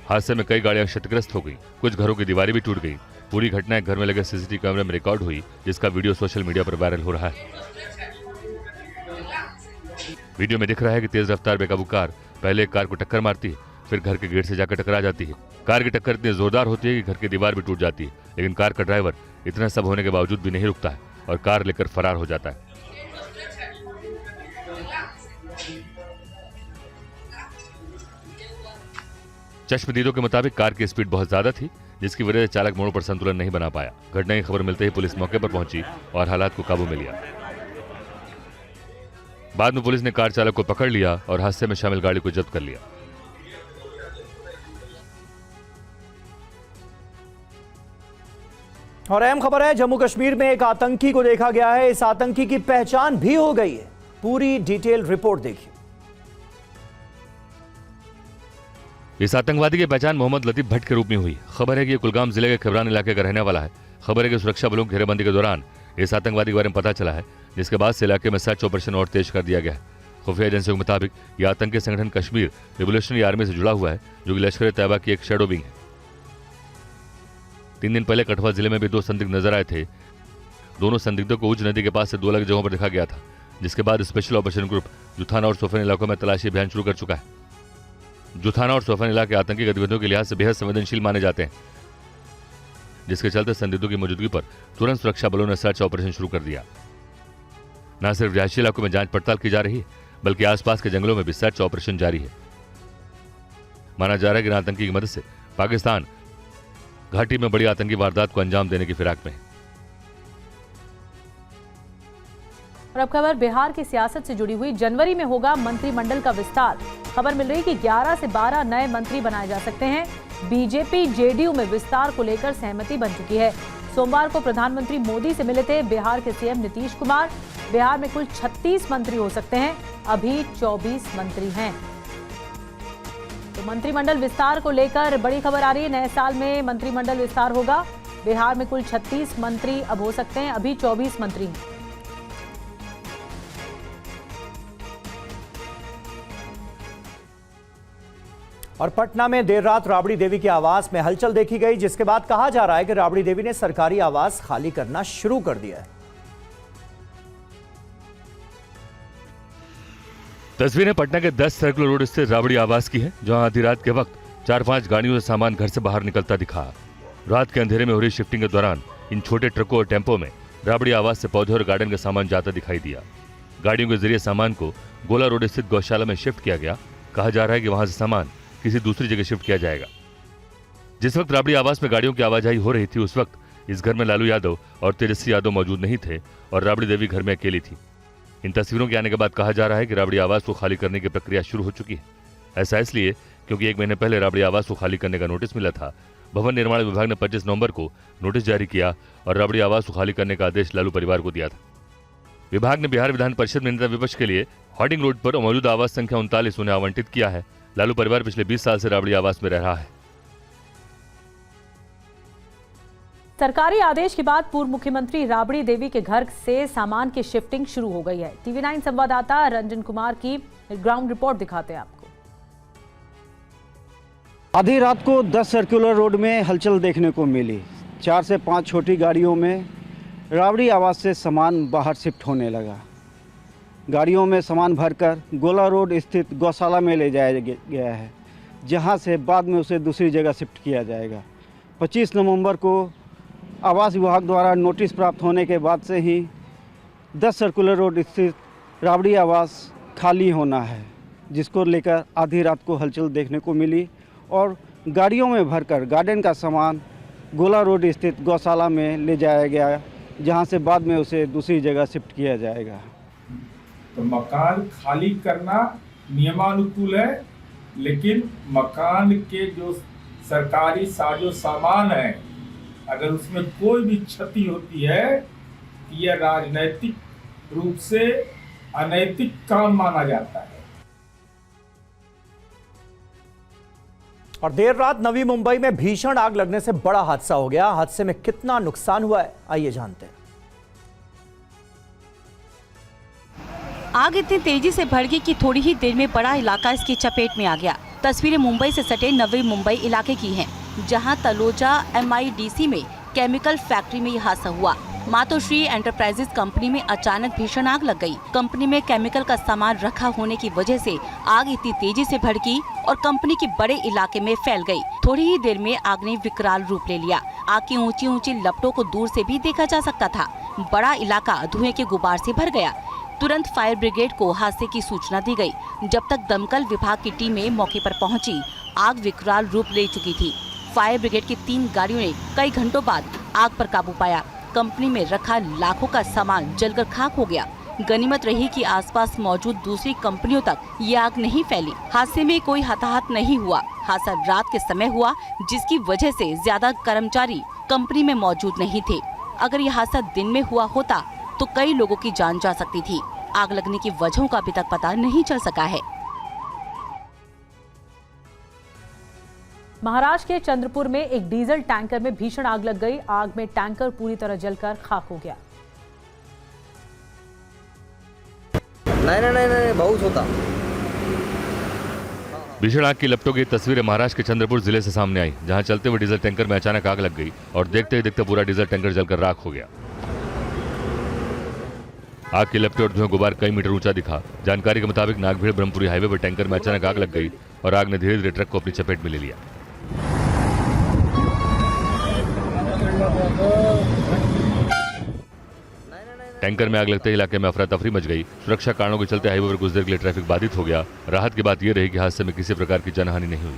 Speaker 7: हादसे में कई गाड़ियां क्षतिग्रस्त हो गई, कुछ घरों की दीवारें भी टूट गई। पूरी घटना एक घर में लगे CCTV कैमरे में रिकॉर्ड हुई, जिसका वीडियो सोशल मीडिया पर वायरल हो रहा है। वीडियो में दिख रहा है कि तेज रफ्तार बेकाबू कार पहले एक कार को टक्कर मारती है, फिर घर के गेट से जाकर टकरा जाती है। कार की टक्कर इतनी जोरदार होती है कि घर की दीवार भी टूट जाती है, लेकिन कार का ड्राइवर इतना सब होने के बावजूद भी नहीं रुकता है और कार लेकर फरार हो जाता है। चश्मदीदों के मुताबिक कार की स्पीड बहुत ज्यादा थी, जिसकी वजह से चालक मोड़ पर संतुलन नहीं बना पाया। घटना की खबर मिलते ही पुलिस मौके पर पहुंची और हालात को काबू में लिया। बाद में पुलिस ने कार चालक को पकड़ लिया और हादसे में शामिल गाड़ी को जब्त कर लिया।
Speaker 2: और अहम खबर है, जम्मू कश्मीर में एक आतंकी को देखा गया है। इस आतंकी की पहचान भी हो गई है। पूरी डिटेल रिपोर्ट देखिए।
Speaker 7: इस आतंकवादी की पहचान मोहम्मद लतीफ भट्ट के रूप में हुई। खबर है कि ये कुलगाम जिले के खिबरान इलाके का रहने वाला है। खबर है कि सुरक्षा बलों की घेरेबंदी के दौरान इस आतंकवादी के बारे में पता चला है, जिसके बाद से इलाके में सर्च ऑपरेशन और तेज कर दिया गया है। खुफिया एजेंसियों के मुताबिक यह आतंकी संगठन कश्मीर रिवोल्यूशनरी आर्मी से जुड़ा हुआ है, जो कि लश्कर-ए-तैयबा की एक शैडो विंग है। 3 दिन पहले कठुआ जिले में भी 2 संदिग्ध नजर आए थे। दोनों संदिग्धों को उज नदी के पास से 2 अलग जगहों पर देखा गया था, जिसके बाद स्पेशल ऑपरेशन ग्रुप जुथाना और सोफन इलाकों में तलाशी अभियान शुरू कर चुका है। जुथाना और सोफन इलाके आतंकी गतिविधियों के लिहाज से बेहद संवेदनशील माने जाते हैं, जिसके चलते संदिग्धों की मौजूदगी पर तुरंत सुरक्षा बलों ने सर्च ऑपरेशन शुरू कर दिया। न सिर्फ रिहायशी इलाकों में जांच पड़ताल की जा रही है, बल्कि आसपास के जंगलों में भी सर्च ऑपरेशन जारी है। माना जा रहा है कि आतंकी की मदद से पाकिस्तान घाटी में बड़ी आतंकी वारदात को अंजाम देने की फिराक में है।
Speaker 1: और अब खबर बिहार की सियासत से जुड़ी हुई। जनवरी में होगा मंत्रिमंडल का विस्तार। खबर मिल रही कि 11 से 12 नए मंत्री बनाए जा सकते हैं। बीजेपी जेडीयू में विस्तार को लेकर सहमति बन चुकी है। सोमवार को प्रधानमंत्री मोदी से मिले थे बिहार के सीएम नीतीश कुमार। बिहार में कुल 36 मंत्री हो सकते हैं, अभी 24 मंत्री हैं। तो मंत्रिमंडल विस्तार को लेकर बड़ी खबर आ रही है। नए साल में मंत्रिमंडल विस्तार होगा। बिहार में कुल 36 मंत्री अब हो सकते हैं, अभी 24 मंत्री हैं।
Speaker 2: और पटना में देर रात राबड़ी देवी के आवास में हलचल देखी गई, जिसके बाद कहा जा रहा है कि राबड़ी देवी ने सरकारी आवास खाली करना शुरू कर दिया है।
Speaker 7: तस्वीरें पटना के 10 सर्कुलर रोड स्थित राबड़ी आवास की है, जहां आधी रात के वक्त 4-5 गाड़ियों से सामान घर से बाहर निकलता दिखा। रात के अंधेरे में हो रही शिफ्टिंग के दौरान इन छोटे ट्रकों और टेम्पो में राबड़ी आवास से पौधे और गार्डन का सामान जाता दिखाई दिया। गाड़ियों के जरिए सामान को गोला रोड स्थित गौशाला में शिफ्ट किया गया। कहा जा रहा है कि वहां से सामान किसी दूसरी जगह शिफ्ट किया जाएगा। जिस वक्त राबड़ी आवास में गाड़ियों की आवाजाही हो रही थी, उस वक्त इस घर में लालू यादव और तेजस्वी यादव मौजूद नहीं थे और राबड़ी देवी घर में अकेली थी। इन तस्वीरों के आने के बाद कहा जा रहा है कि राबड़ी आवास को खाली करने की प्रक्रिया शुरू हो चुकी है। ऐसा इसलिए क्योंकि 1 महीने पहले राबड़ी आवास को खाली करने का नोटिस मिला था। भवन निर्माण विभाग ने 25 नवंबर को नोटिस जारी किया और राबड़ी आवास को खाली करने का आदेश लालू परिवार को दिया था। विभाग ने बिहार विधान परिषद में नेता विपक्ष के लिए होर्डिंग रोड पर मौजूद आवास संख्या 39 उन्हें आवंटित किया है। लालू परिवार पिछले 20 साल से राबड़ी आवास में रह रहा है।
Speaker 1: सरकारी आदेश के बाद पूर्व मुख्यमंत्री राबड़ी देवी के घर से सामान की शिफ्टिंग शुरू हो गई है। टीवी 9 संवाददाता रंजन कुमार की ग्राउंड रिपोर्ट दिखाते हैं आपको।
Speaker 15: आधी रात को 10 सर्कुलर रोड में हलचल देखने को मिली। 4 से 5 छोटी गाड़ियों में राबड़ी आवास से सामान बाहर शिफ्ट होने लगा। गाड़ियों में सामान भरकर गोला रोड स्थित गौशाला में ले जाया गया है, जहां से बाद में उसे दूसरी जगह शिफ्ट किया जाएगा। 25 नवंबर को आवास विभाग द्वारा नोटिस प्राप्त होने के बाद से ही 10 सर्कुलर रोड स्थित राबड़ी आवास खाली होना है, जिसको लेकर आधी रात को हलचल देखने को मिली और गाड़ियों में भरकर गार्डन का सामान गोला रोड स्थित गौशाला में ले जाया गया, जहां से बाद में उसे दूसरी जगह शिफ्ट किया जाएगा।
Speaker 16: तो मकान खाली करना नियमानुकूल है, लेकिन मकान के जो सरकारी साजो सामान है, अगर उसमें कोई भी क्षति होती है, यह राजनैतिक रूप से अनैतिक काम माना जाता है।
Speaker 2: और देर रात नवी मुंबई में भीषण आग लगने से बड़ा हादसा हो गया। हादसे में कितना नुकसान हुआ है, आइए जानते हैं।
Speaker 14: आग इतनी तेजी से भड़की कि थोड़ी ही देर में बड़ा इलाका इसकी चपेट में आ गया। तस्वीरें मुंबई से सटे नवी मुंबई इलाके की हैं, जहां तलोजा MIDC में केमिकल फैक्ट्री में यह हादसा हुआ। मातोश्री एंटरप्राइजेज कंपनी में अचानक भीषण आग लग गई। कंपनी में केमिकल का सामान रखा होने की वजह से आग इतनी तेजी से भड़की और कंपनी के बड़े इलाके में फैल गई। थोड़ी ही देर में आग ने विकराल रूप ले लिया। आग की ऊंची ऊंची लपटों को दूर से भी देखा जा सकता था। बड़ा इलाका धुएं के गुबार से भर गया। तुरंत फायर ब्रिगेड को हादसे की सूचना दी गई। जब तक दमकल विभाग की टीमें मौके पर पहुंची, आग विकराल रूप ले चुकी थी। फायर ब्रिगेड की 3 गाड़ियों ने कई घंटों बाद आग पर काबू पाया। कंपनी में रखा लाखों का सामान जलकर खाक हो गया। गनीमत रही कि आसपास मौजूद दूसरी कंपनियों तक ये आग नहीं फैली। हादसे में कोई हताहत नहीं हुआ। हादसा रात के समय हुआ, जिसकी वजह से ज्यादा कर्मचारी कंपनी में मौजूद नहीं थे। अगर यह हादसा दिन में हुआ होता तो कई लोगों की जान जा सकती थी। आग लगने की वजहों का अभी तक पता नहीं चल सका है।
Speaker 1: महाराष्ट्र के चंद्रपुर में एक डीजल टैंकर में भीषण आग लग गई। आग में टैंकर पूरी तरह जलकर खाक हो गया।
Speaker 17: नहीं, बहुत होता।
Speaker 7: भीषण आग की लपटों की तस्वीरें महाराष्ट्र के चंद्रपुर जिले से सामने आई, जहां चलते हुए डीजल टैंकर में अचानक आग लग गई और देखते ही देखते पूरा डीजल टैंकर जलकर राख हो गया। आग की लपटें और धुआं गुबार कई मीटर ऊंचा दिखा। जानकारी के मुताबिक नागभीड़ ब्रह्मपुरी हाईवे पर टैंकर में अचानक आग लग गई और आग ने धीरे धीरे ट्रक को अपनी चपेट में ले लिया। टैंकर में आग लगते ही इलाके में अफरा तफरी मच गई। सुरक्षा कारणों के चलते हाईवे पर कुछ देर के लिए ट्रैफिक बाधित हो गया। राहत की बात यह रही कि हादसे में किसी प्रकार की जनहानि नहीं हुई।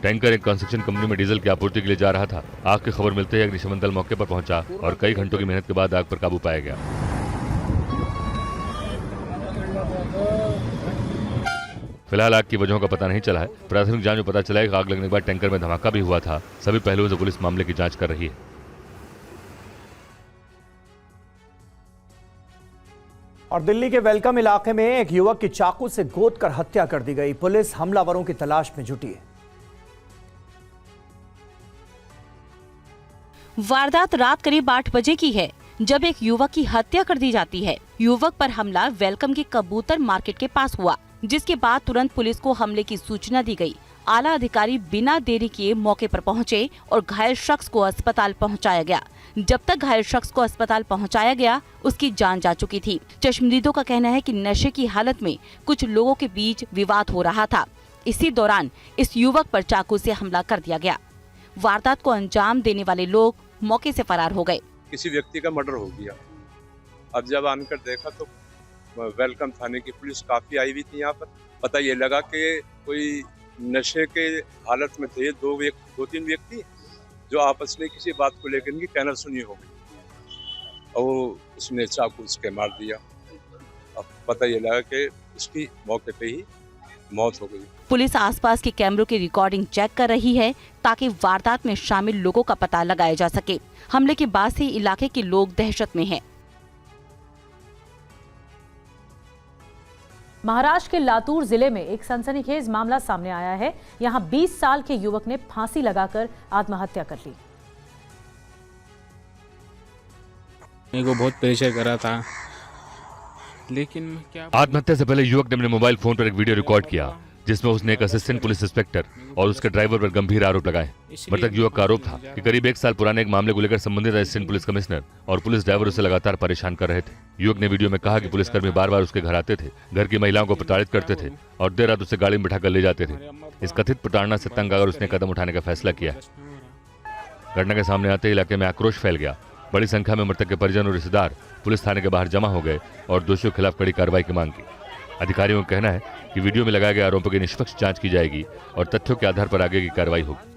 Speaker 7: टैंकर एक कंस्ट्रक्शन कंपनी में डीजल की आपूर्ति के लिए जा रहा था। आग की खबर मिलते ही अग्निशमन दल मौके पर पहुंचा और कई घंटों की मेहनत के बाद आग पर काबू पाया गया। फिलहाल आग की वजहों का पता नहीं चला है। प्राथमिक जांच में पता चला है कि आग लगने के बाद टैंकर में धमाका भी हुआ था। सभी पहलुओं से पुलिस मामले की जांच कर रही है।
Speaker 2: और दिल्ली के वेलकम इलाके में एक युवक की चाकू से गोद कर हत्या कर दी गई। पुलिस हमलावरों की तलाश में जुटी है।
Speaker 14: वारदात रात करीब 8 बजे की है, जब एक युवक की हत्या कर दी जाती है। युवक पर हमला वेलकम के कबूतर मार्केट के पास हुआ, जिसके बाद तुरंत पुलिस को हमले की सूचना दी गई। आला अधिकारी बिना देरी किए मौके पर पहुंचे और घायल शख्स को अस्पताल पहुंचाया गया। जब तक घायल शख्स को अस्पताल पहुंचाया गया, उसकी जान जा चुकी थी। चश्मदीदों का कहना है कि नशे की हालत में कुछ लोगों के बीच विवाद हो रहा था। इसी दौरान इस युवक पर चाकू से हमला कर दिया गया। वारदात को अंजाम देने वाले लोग मौके से फरार हो गए।
Speaker 17: किसी व्यक्ति का मर्डर हो गया। अब जब आकर देखा तो वेलकम थाने की पुलिस काफी आई हुई थी। यहाँ पर पता ये लगा कि कोई नशे के हालत में थे। दो तीन व्यक्ति जो आपस में किसी बात को लेकर इनकी कहना सुनी हो गई और उसने चाकू उसके मार दिया। अब पता ये लगा कि उसकी मौके पे ही मौत हो गई।
Speaker 14: पुलिस आसपास के कैमरों की रिकॉर्डिंग चेक कर रही है ताकि वारदात में शामिल लोगों का पता लगाया जा सके। हमले के बाद से इलाके के लोग दहशत में हैं।
Speaker 1: महाराष्ट्र के लातूर जिले में एक सनसनीखेज मामला सामने आया है। यहां 20 साल के युवक ने फांसी लगाकर आत्महत्या कर ली।
Speaker 18: मेरे को बहुत प्रेशर करा था, लेकिन क्या
Speaker 7: आत्महत्या से पहले युवक ने अपने मोबाइल फोन पर एक वीडियो रिकॉर्ड किया, जिसमें उसने एक असिस्टेंट पुलिस इंस्पेक्टर और उसके ड्राइवर पर गंभीर आरोप लगाए। मृतक युवक का आरोप था कि करीब 1 साल पुराने एक मामले को लेकर संबंधित असिस्टेंट पुलिस कमिश्नर और पुलिस ड्राइवर उसे लगातार परेशान कर रहे थे। युवक ने वीडियो में कहा कि पुलिसकर्मी बार बार उसके घर आते थे, घर की महिलाओं को प्रताड़ित करते थे और देर रात उसे गाड़ी में बिठाकर ले जाते थे। इस कथित प्रताड़ना से तंग आकर उसने कदम उठाने का फैसला किया। घटना के सामने आते ही इलाके में आक्रोश फैल गया। बड़ी संख्या में मृतक के परिजन और रिश्तेदार पुलिस थाने के बाहर जमा हो गए और दोषियों के खिलाफ कड़ी कार्रवाई की मांग की। अधिकारियों का कहना है कि वीडियो में लगाए गए आरोपों की निष्पक्ष जांच की जाएगी और तथ्यों के आधार पर आगे की कार्रवाई होगी।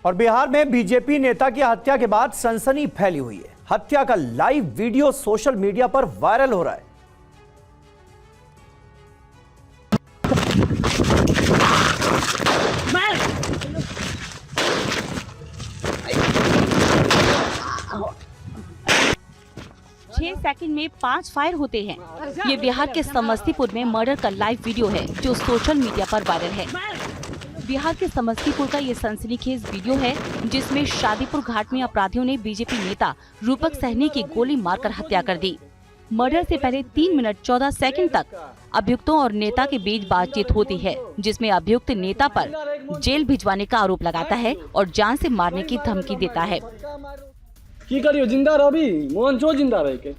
Speaker 2: और बिहार में बीजेपी नेता की हत्या के बाद सनसनी फैली हुई है। हत्या का लाइव वीडियो सोशल मीडिया पर वायरल हो रहा है।
Speaker 14: सेकंड में 5 फायर होते हैं। ये बिहार के समस्तीपुर में मर्डर का लाइव वीडियो है जो सोशल मीडिया पर वायरल है। बिहार के समस्तीपुर का ये सनसनीखेज वीडियो है जिसमें शादीपुर घाट में अपराधियों ने बीजेपी नेता रूपक सहनी की गोली मारकर हत्या कर दी। मर्डर से पहले 3 मिनट 14 सेकंड तक अभियुक्तों और नेता के बीच बातचीत होती है, जिसमें अभियुक्त नेता पर जेल भिजवाने का आरोप लगाता है और जान से मारने की धमकी देता है।
Speaker 19: की करियो जिंदा रही मोहन छो जिंदा रह के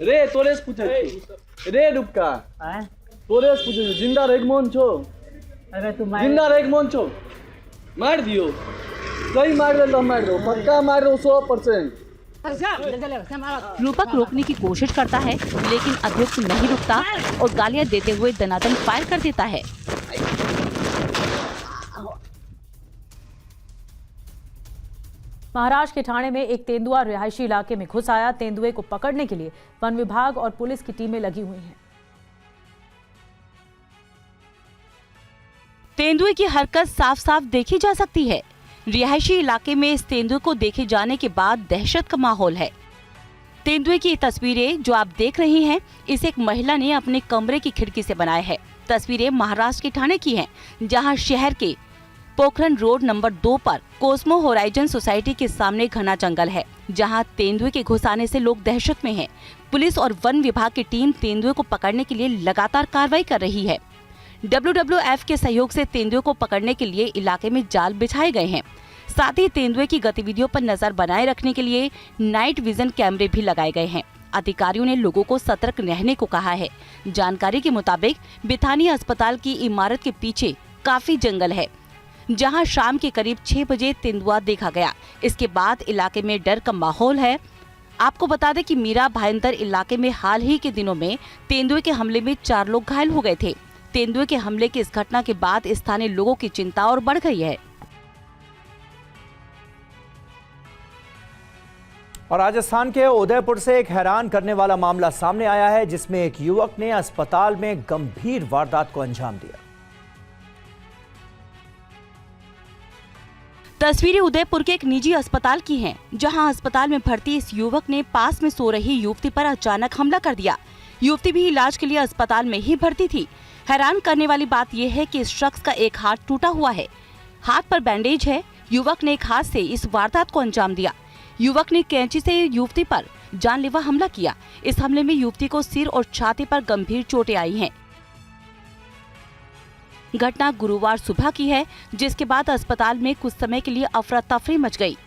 Speaker 19: रे तोरे से पूछे रे रुपका तोरे से पूछे जिंदा रह मोहन छो अरे तू जिंदा रह मोहन छो मार दियो सही मार दे मार दो पक्का मार दो 100%।
Speaker 14: रूपक रोकने की कोशिश करता है लेकिन अभियुक्त नहीं रुकता और गालियां देते हुए दनादन फायर कर देता है।
Speaker 1: महाराष्ट्र के ठाणे में एक तेंदुआ रिहायशी इलाके में घुस आया। तेंदुए को पकड़ने के लिए वन विभाग और पुलिस की टीमें लगी हुई हैं।
Speaker 14: तेंदुए की हरकत साफ साफ देखी जा सकती है। रिहायशी इलाके में इस तेंदुए को देखे जाने के बाद दहशत का माहौल है। तेंदुए की तस्वीरें जो आप देख रही हैं, इसे एक महिला ने अपने कमरे की खिड़की से बनाया है। तस्वीरें महाराष्ट्र के ठाणे की हैं, जहां शहर के पोखरण रोड नंबर 2 पर कोस्मो होराइजन सोसाइटी के सामने घना जंगल है, जहां तेंदुए के घुस आने से लोग दहशत में हैं। पुलिस और वन विभाग की टीम तेंदुए को पकड़ने के लिए लगातार कार्रवाई कर रही है। WWF के सहयोग से तेंदुए को पकड़ने के लिए इलाके में जाल बिछाए गए हैं। साथ ही तेंदुए की गतिविधियों पर नजर बनाए रखने के लिए नाइट विजन कैमरे भी लगाए गए हैं। अधिकारियों ने लोगों को सतर्क रहने को कहा है। जानकारी के मुताबिक बिथानिया अस्पताल की इमारत के पीछे काफी जंगल है, जहां शाम के करीब 6 बजे तेंदुआ देखा गया। इसके बाद इलाके में डर का माहौल है। आपको बता दें कि मीरा भाईंदर इलाके में हाल ही के दिनों में तेंदुए के हमले में 4 लोग घायल हो गए थे। तेंदुए के हमले की इस घटना के बाद स्थानीय लोगों की चिंता और बढ़ गई है।
Speaker 2: और राजस्थान के उदयपुर से एक हैरान करने वाला मामला सामने आया है, जिसमें एक युवक ने अस्पताल में गंभीर वारदात को अंजाम दिया।
Speaker 14: तस्वीरें उदयपुर के एक निजी अस्पताल की हैं, जहां अस्पताल में भर्ती इस युवक ने पास में सो रही युवती पर अचानक हमला कर दिया। युवती भी इलाज के लिए अस्पताल में ही भर्ती थी। हैरान करने वाली बात यह है कि इस शख्स का एक हाथ टूटा हुआ है, हाथ पर बैंडेज है। युवक ने एक हाथ से इस वारदात को अंजाम दिया। युवक ने कैंची से युवती पर जानलेवा हमला किया। इस हमले में युवती को सिर और छाती पर गंभीर चोटें आई हैं। घटना गुरुवार सुबह की है, जिसके बाद अस्पताल में कुछ समय के लिए अफरा तफरी मच गई।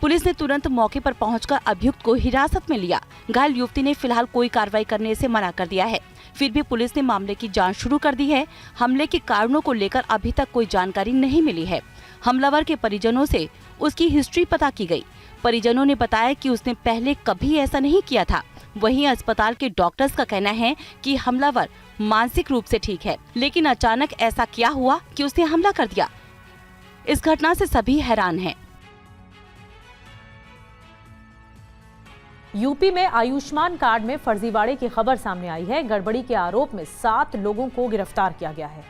Speaker 14: पुलिस ने तुरंत मौके पर पहुंचकर अभियुक्त को हिरासत में लिया। घायल युवती ने फिलहाल कोई कार्रवाई करने से मना कर दिया है। फिर भी पुलिस ने मामले की जांच शुरू कर दी है। हमले के कारणों को लेकर अभी तक कोई जानकारी नहीं मिली है। हमलावर के परिजनों से उसकी हिस्ट्री पता की गई। परिजनों ने बताया कि उसने पहले कभी ऐसा नहीं किया था। वहीं अस्पताल के डॉक्टर्स का कहना है कि हमलावर मानसिक रूप से ठीक है, लेकिन अचानक ऐसा क्या हुआ कि उसने हमला कर दिया। इस घटना से सभी हैरान हैं।
Speaker 1: यूपी में आयुष्मान कार्ड में फर्जीवाड़े की खबर सामने आई है। गड़बड़ी के आरोप में 7 लोगों को गिरफ्तार किया गया है।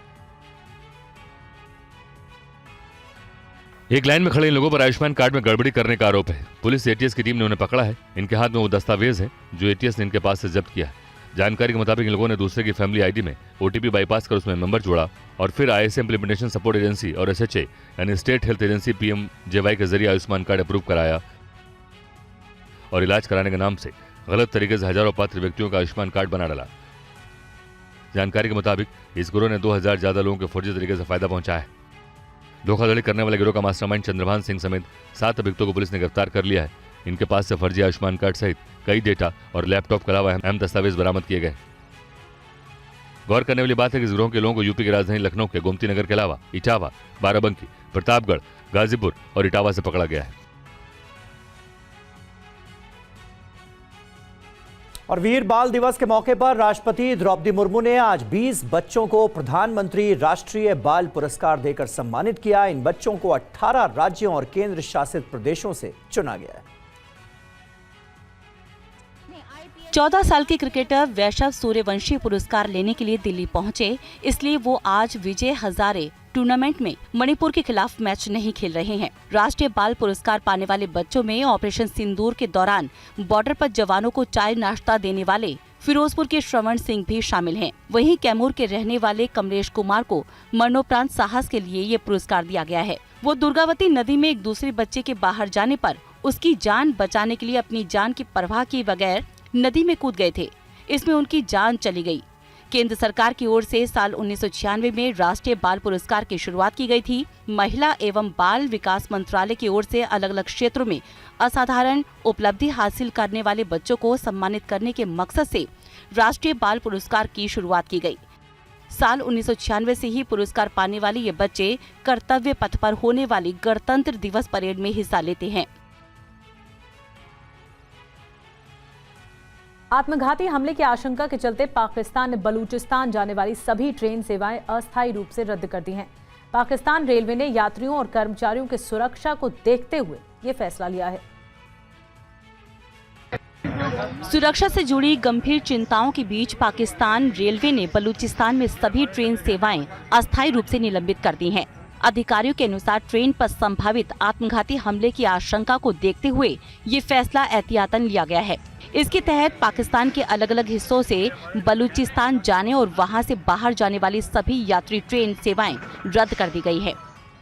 Speaker 7: एक लाइन में खड़े इन लोगों पर आयुष्मान कार्ड में गड़बड़ी करने का आरोप है। पुलिस एटीएस की टीम ने उन्हें पकड़ा है। इनके हाथ में वो दस्तावेज है जो एटीएस ने इनके पास से जब्त किया है। जानकारी के मुताबिक इन लोगों ने दूसरे की फैमिली आईडी में ओटीपी बाईपास कर उसमें नंबर जोड़ा और फिर आईएसए इम्प्लीमेंटेशन सपोर्ट एजेंसी और एसएचए यानी स्टेट हेल्थ एजेंसी पीएमजेवाई के जरिए आयुष्मान कार्ड अप्रूव कराया और इलाज कराने के नाम से गलत तरीके से हजारों पात्र व्यक्तियों का आयुष्मान कार्ड बना डाला। जानकारी के मुताबिक इस गिरोह ने 2000 ज्यादा लोगों को फर्जी तरीके से फायदा पहुंचाया है। धोखाधड़ी करने वाले गिरोह का मास्टरमाइंड चंद्रभान सिंह समेत 7 अभियुक्तों को पुलिस ने गिरफ्तार कर लिया है। इनके पास से फर्जी आयुष्मान कार्ड सहित कई डेटा और लैपटॉप के अलावा अहम दस्तावेज बरामद किए गए। गौर करने वाली बात है कि इस गिरोह के लोगों को यूपी की राजधानी लखनऊ के गोमती नगर के अलावा इटावा, बाराबंकी, प्रतापगढ़, गाजीपुर और इटावा से पकड़ा गया है।
Speaker 2: और वीर बाल दिवस के मौके पर राष्ट्रपति द्रौपदी मुर्मू ने आज 20 बच्चों को प्रधानमंत्री राष्ट्रीय बाल पुरस्कार देकर सम्मानित किया। इन बच्चों को 18 राज्यों और केंद्र शासित प्रदेशों से चुना गया है।
Speaker 14: 14 साल के क्रिकेटर वैभव सूर्यवंशी पुरस्कार लेने के लिए दिल्ली पहुंचे, इसलिए वो आज विजय हजारे टूर्नामेंट में मणिपुर के खिलाफ मैच नहीं खेल रहे हैं। राष्ट्रीय बाल पुरस्कार पाने वाले बच्चों में ऑपरेशन सिंदूर के दौरान बॉर्डर पर जवानों को चाय नाश्ता देने वाले फिरोजपुर के श्रवण सिंह भी शामिल हैं। वहीं कैमूर के रहने वाले कमलेश कुमार को मरणोपरांत साहस के लिए ये पुरस्कार दिया गया है। वो दुर्गावती नदी में एक दूसरे बच्चे के बाहर जाने पर उसकी जान बचाने के लिए अपनी जान की परवाह किए बगैर नदी में कूद गए थे। इसमें उनकी जान चली गई। केंद्र सरकार की ओर से साल 1996 में राष्ट्रीय बाल पुरस्कार की शुरुआत की गई थी। महिला एवं बाल विकास मंत्रालय की ओर से अलग अलग क्षेत्रों में असाधारण उपलब्धि हासिल करने वाले बच्चों को सम्मानित करने के मकसद से राष्ट्रीय बाल पुरस्कार की शुरुआत की गई। साल 1996 से ही पुरस्कार पाने वाले ये बच्चे कर्तव्य पथ पर होने वाली गणतंत्र दिवस परेड में हिस्सा लेते हैं।
Speaker 1: आत्मघाती हमले की आशंका के चलते पाकिस्तान ने बलूचिस्तान जाने वाली सभी ट्रेन सेवाएं अस्थायी रूप से रद्द कर दी हैं। पाकिस्तान रेलवे ने यात्रियों और कर्मचारियों की सुरक्षा को देखते हुए ये फैसला लिया है।
Speaker 14: सुरक्षा से जुड़ी गंभीर चिंताओं के बीच पाकिस्तान रेलवे ने बलूचिस्तान में सभी ट्रेन सेवाएं अस्थायी रूप से निलंबित कर दी हैं। अधिकारियों के अनुसार ट्रेन पर संभावित आत्मघाती हमले की आशंका को देखते हुए ये फैसला एहतियातन लिया गया है। इसके तहत पाकिस्तान के अलग अलग हिस्सों से बलूचिस्तान जाने और वहां से बाहर जाने वाली सभी यात्री ट्रेन सेवाएं रद्द कर दी गई है।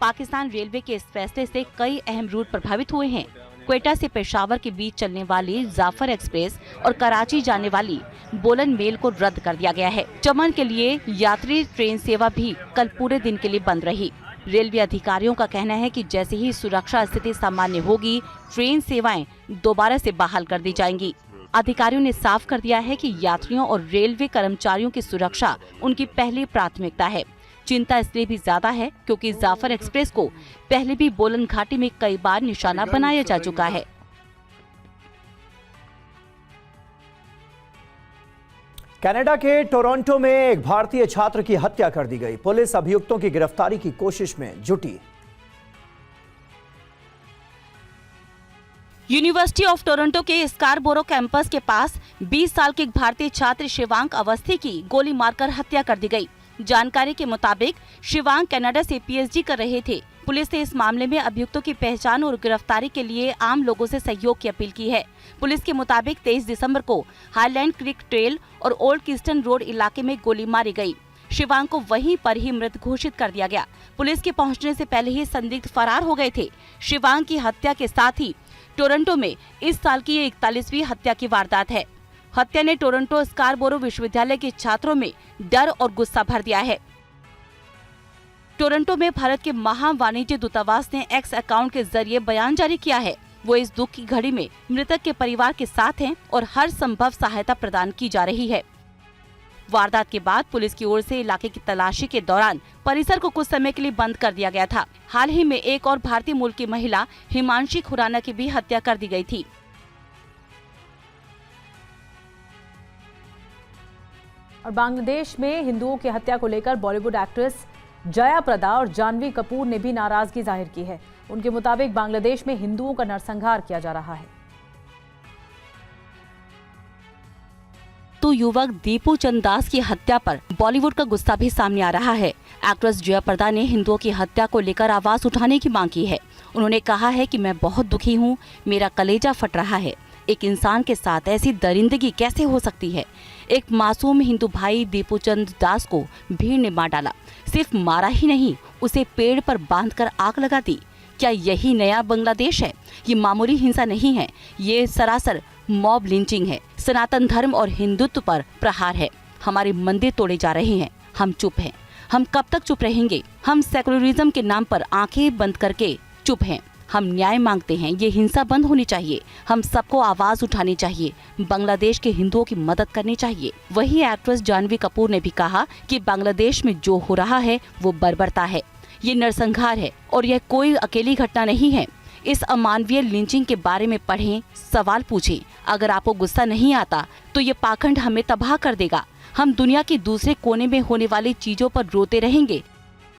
Speaker 14: पाकिस्तान रेलवे के इस फैसले से कई अहम रूट प्रभावित हुए हैं। क्वेटा से पेशावर के बीच चलने वाली जाफर एक्सप्रेस और कराची जाने वाली बोलन मेल को रद्द कर दिया गया है। चमन के लिए यात्री ट्रेन सेवा भी कल पूरे दिन के लिए बंद रही। रेलवे अधिकारियों का कहना है कि जैसे ही सुरक्षा स्थिति सामान्य होगी, ट्रेन सेवाएं दोबारा से बहाल कर दी जाएंगी। अधिकारियों ने साफ कर दिया है कि यात्रियों और रेलवे कर्मचारियों की सुरक्षा उनकी पहली प्राथमिकता है। चिंता इसलिए भी ज्यादा है क्योंकि जाफर एक्सप्रेस को पहले भी बोलन घाटी में कई बार निशाना बनाया जा चुका है।
Speaker 2: कनाडा के टोरंटो में एक भारतीय छात्र की हत्या कर दी गई। पुलिस अभियुक्तों की गिरफ्तारी की कोशिश में जुटी।
Speaker 14: यूनिवर्सिटी ऑफ टोरंटो के स्कारबोरो कैंपस के पास 20 साल के एक भारतीय छात्र शिवांक अवस्थी की गोली मारकर हत्या कर दी गई। जानकारी के मुताबिक शिवांक कनाडा से पीएचडी कर रहे थे। पुलिस ने इस मामले में अभियुक्तों की पहचान और गिरफ्तारी के लिए आम लोगों से सहयोग की अपील की है। पुलिस के मुताबिक 23 दिसंबर को हाईलैंड क्रीक ट्रेल और ओल्ड किस्टन रोड इलाके में गोली मारी गई। शिवांक को वहीं पर ही मृत घोषित कर दिया गया। पुलिस के पहुंचने से पहले ही संदिग्ध फरार हो गए थे। शिवांक की हत्या के साथ ही टोरंटो में इस साल की ये 41वीं हत्या की वारदात है। हत्या ने टोरंटो स्कारबोरो विश्वविद्यालय के छात्रों में डर और गुस्सा भर दिया है। टोरंटो में भारत के महावाणिज्य दूतावास ने एक्स अकाउंट के जरिए बयान जारी किया है। वो इस दुख की घड़ी में मृतक के परिवार के साथ हैं और हर संभव सहायता प्रदान की जा रही है। वारदात के बाद पुलिस की ओर से इलाके की तलाशी के दौरान परिसर को कुछ समय के लिए बंद कर दिया गया था। हाल ही में एक और भारतीय मूल की महिला हिमांशी खुराना की भी हत्या कर दी गई थी।
Speaker 1: और बांग्लादेश में हिंदुओं की हत्या को लेकर बॉलीवुड एक्ट्रेस जया प्रदा और जानवी कपूर ने भी नाराजगी जाहिर की है। उनके मुताबिक बांग्लादेश में हिंदुओं का नरसंहार किया जा रहा है।
Speaker 14: तो युवक दीपू चंद दास की हत्या पर बॉलीवुड का गुस्सा भी सामने आ रहा है। एक्ट्रेस जया प्रदा ने हिंदुओं की हत्या को लेकर आवाज उठाने की मांग की है। उन्होंने कहा है कि मैं बहुत दुखी हूँ, मेरा कलेजा फट रहा है। एक इंसान के साथ ऐसी दरिंदगी कैसे हो सकती है। एक मासूम हिंदू भाई दीपू चंद दास को भीड़ ने मार डाला। सिर्फ मारा ही नहीं, उसे पेड़ पर बांधकर आग लगा दी। क्या यही नया बांग्लादेश है? ये मामूली हिंसा नहीं है, ये सरासर मॉब लिंचिंग है। सनातन धर्म और हिंदुत्व पर प्रहार है। हमारे मंदिर तोड़े जा रहे हैं, हम चुप हैं। हम कब तक चुप रहेंगे? हम सेकुलरिज्म के नाम पर आंखें बंद करके चुप हैं। हम न्याय मांगते हैं, ये हिंसा बंद होनी चाहिए। हम सबको आवाज उठानी चाहिए, बांग्लादेश के हिंदुओं की मदद करनी चाहिए। वही एक्ट्रेस जानवी कपूर ने भी कहा कि बांग्लादेश में जो हो रहा है वो बर्बरता है, ये नरसंहार है और यह कोई अकेली घटना नहीं है। इस अमानवीय लिंचिंग के बारे में पढ़ें, सवाल पूछें। अगर आपको गुस्सा नहीं आता तो ये पाखंड हमें तबाह कर देगा। हम दुनिया के दूसरे कोने में होने वाली चीजों पर रोते रहेंगे